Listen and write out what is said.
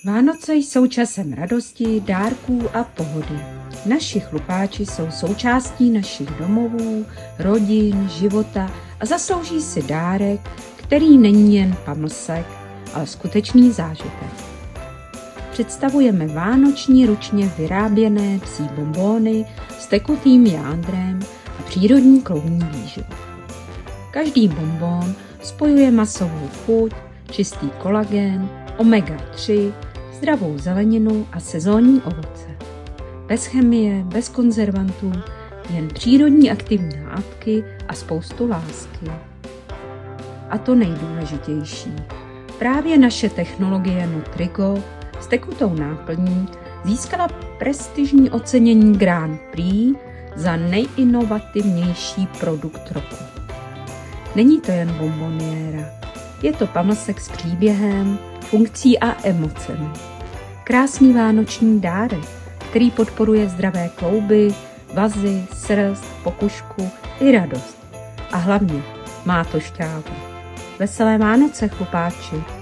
Vánoce jsou časem radosti, dárků a pohody. Naši chlupáči jsou součástí našich domovů, rodin, života a zaslouží si dárek, který není jen pamlsek, ale skutečný zážitek. Představujeme vánoční ručně vyráběné psí bonbóny s tekutým jádrem a přírodní kloubní výživu. Každý bonbón spojuje masovou chuť, čistý kolagen, omega-3, zdravou zeleninu a sezónní ovoce. Bez chemie, bez konzervantů, jen přírodní aktivní látky a spoustu lásky. A to nejdůležitější. Právě naše technologie Nutrigo s tekutou náplní získala prestižní ocenění Grand Prix za nejinovativnější produkt roku. Není to jen bonboniéra, je to pamlsek s příběhem, funkcí a emocemi. Krásný vánoční dárek, který podporuje zdravé klouby, vazy, srst, pokušku i radost. A hlavně má to šťávu. Veselé Vánoce, chlupáči!